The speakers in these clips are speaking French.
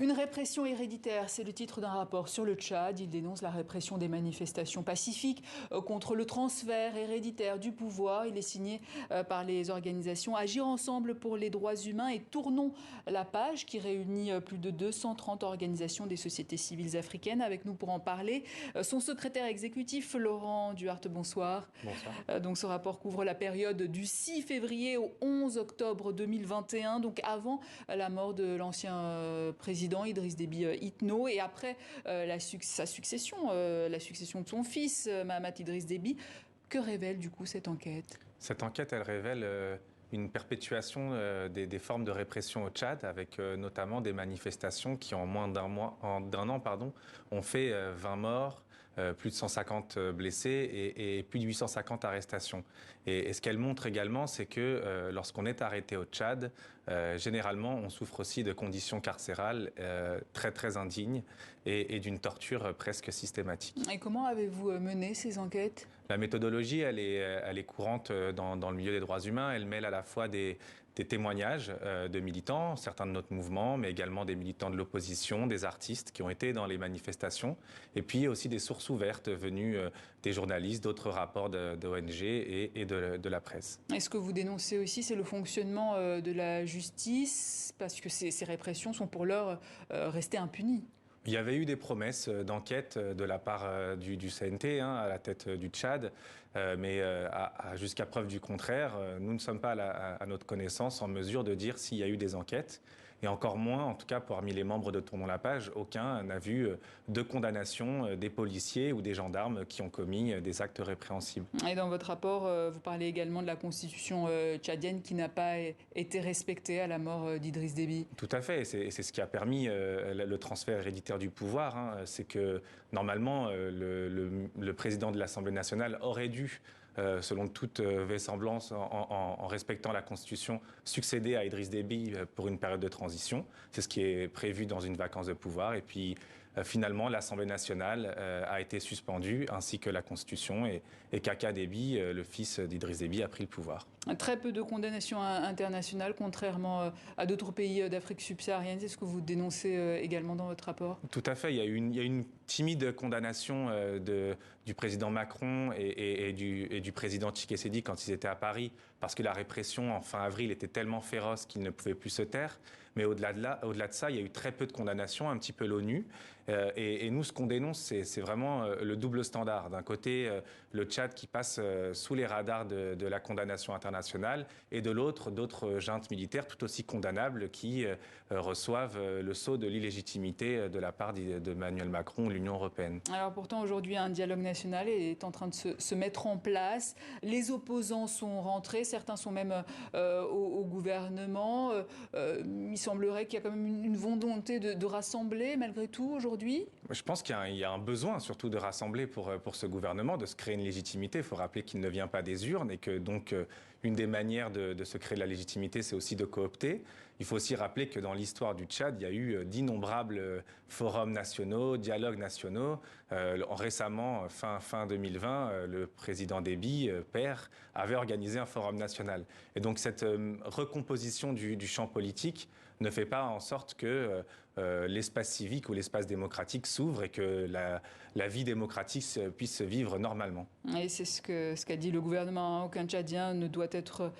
Une répression héréditaire, c'est le titre d'un rapport sur le Tchad. Il dénonce la répression des manifestations pacifiques contre le transfert héréditaire du pouvoir. Il est signé par les organisations Agir ensemble pour les droits humains et Tournons la page, qui réunit plus de 230 organisations des sociétés civiles africaines. Avec nous pour en parler, son secrétaire exécutif, Laurent Duarte, bonsoir. Bonsoir. Donc ce rapport couvre la période du 6 février au 11 octobre 2021, donc avant la mort de l'ancien président Idriss Déby Itno et après sa succession, la succession de son fils Mahamat Idriss Déby. Que révèle du coup cette enquête? Cette enquête, elle révèle une perpétuation des formes de répression au Tchad, avec notamment des manifestations qui, en moins d'un an, ont fait 20 morts, plus de 150 blessés et plus de 850 arrestations. Et ce qu'elle montre également, c'est que lorsqu'on est arrêté au Tchad, généralement, on souffre aussi de conditions carcérales très indignes et d'une torture presque systématique. Et comment avez-vous mené ces enquêtes? La méthodologie, elle est courante dans le milieu des droits humains. Elle mêle à la fois des témoignages de militants, certains de notre mouvement, mais également des militants de l'opposition, des artistes qui ont été dans les manifestations, et puis aussi des sources ouvertes venues des journalistes, d'autres rapports d'ONG et de la presse. Et ce que vous dénoncez aussi, c'est le fonctionnement de la justice, parce que ces répressions sont pour l'heure restées impunies. Il y avait eu des promesses d'enquête de la part du CNT à la tête du Tchad, mais jusqu'à preuve du contraire, nous ne sommes pas à notre connaissance en mesure de dire s'il y a eu des enquêtes. Et encore moins, en tout cas parmi les membres de Tournons la page, aucun n'a vu de condamnation des policiers ou des gendarmes qui ont commis des actes répréhensibles. Et dans votre rapport, vous parlez également de la constitution tchadienne qui n'a pas été respectée à la mort d'Idriss Déby. Tout à fait, c'est ce qui a permis le transfert héréditaire du pouvoir. C'est que normalement, le président de l'Assemblée nationale aurait dû, selon toute vraisemblance, en respectant la Constitution, succéder à Idriss Déby pour une période de transition. C'est ce qui est prévu dans une vacance de pouvoir. Et puis, finalement, l'Assemblée nationale a été suspendue, ainsi que la Constitution. Et Kaka Déby, le fils d'Idriss Déby, a pris le pouvoir. Très peu de condamnations internationales, contrairement à d'autres pays d'Afrique subsaharienne. C'est ce que vous dénoncez également dans votre rapport? Tout à fait. Il y a une timide condamnation du président Macron et du président Tshisekedi quand ils étaient à Paris, parce que la répression en fin avril était tellement féroce qu'ils ne pouvaient plus se taire. Mais au-delà de ça, il y a eu très peu de condamnations, un petit peu l'ONU. Et nous, ce qu'on dénonce, c'est vraiment le double standard. D'un côté, le Tchad qui passe sous les radars de la condamnation internationale, et de l'autre, d'autres juntes militaires tout aussi condamnables qui reçoivent le sceau de l'illégitimité de la part d'Emmanuel Macron ou l'Union européenne. Alors pourtant, aujourd'hui, un dialogue national est en train de se mettre en place. Les opposants sont rentrés, certains sont même au gouvernement. Il semblerait qu'il y a quand même une volonté de rassembler, malgré tout, aujourd'hui. Je pense qu'il y a un besoin, surtout, de rassembler pour ce gouvernement, de se créer une légitimité. Il faut rappeler qu'il ne vient pas des urnes et que, donc, une des manières de se créer de la légitimité, c'est aussi de coopter. Il faut aussi rappeler que dans l'histoire du Tchad, il y a eu d'innombrables forums nationaux, dialogues nationaux. Récemment, fin 2020, le président Déby, père, avait organisé un forum national. Et donc cette recomposition du champ politique ne fait pas en sorte que l'espace civique ou l'espace démocratique s'ouvre et que la vie démocratique puisse se vivre normalement. Et c'est ce qu'a dit le gouvernement. Aucun Tchadien ne doit être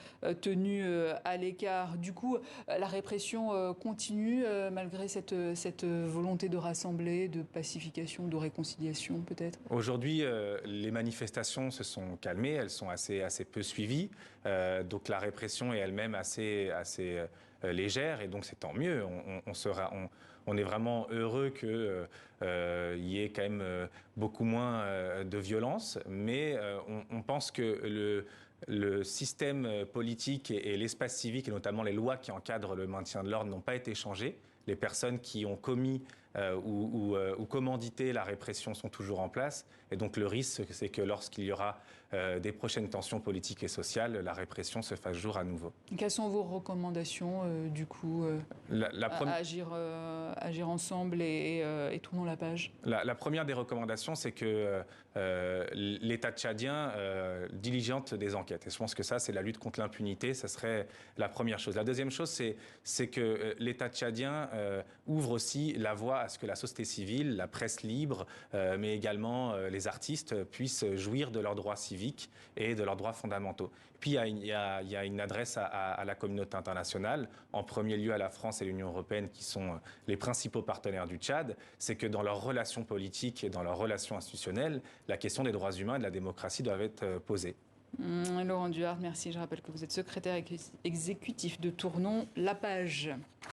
tenu à l'écart. Du coup, la répression continue malgré cette volonté de rassembler, de pacification, de réconciliation peut-être? Aujourd'hui, les manifestations se sont calmées, elles sont assez peu suivies. Donc la répression est elle-même assez légère, et donc c'est tant mieux. On est vraiment heureux qu'il y ait quand même beaucoup moins de violence, mais on pense que le système politique et l'espace civique, et notamment les lois qui encadrent le maintien de l'ordre, n'ont pas été changés. Les personnes qui ont commis ou commanditer la répression sont toujours en place. Et donc le risque, c'est que lorsqu'il y aura des prochaines tensions politiques et sociales, la répression se fasse jour à nouveau. Quelles sont vos recommandations, du coup, agir ensemble et tournons la page? La première des recommandations, c'est que l'État tchadien diligente des enquêtes. Et je pense que ça, c'est la lutte contre l'impunité. Ça serait la première chose. La deuxième chose, c'est que l'État tchadien ouvre aussi la voie à ce que la société civile, la presse libre, mais également les artistes puissent jouir de leurs droits civiques et de leurs droits fondamentaux. Puis il y a une adresse à la communauté internationale, en premier lieu à la France et l'Union européenne, qui sont les principaux partenaires du Tchad. C'est que dans leurs relations politiques et dans leurs relations institutionnelles, la question des droits humains et de la démocratie doivent être posée. Laurent Duhart, merci. Je rappelle que vous êtes secrétaire exécutif de Tournons la page.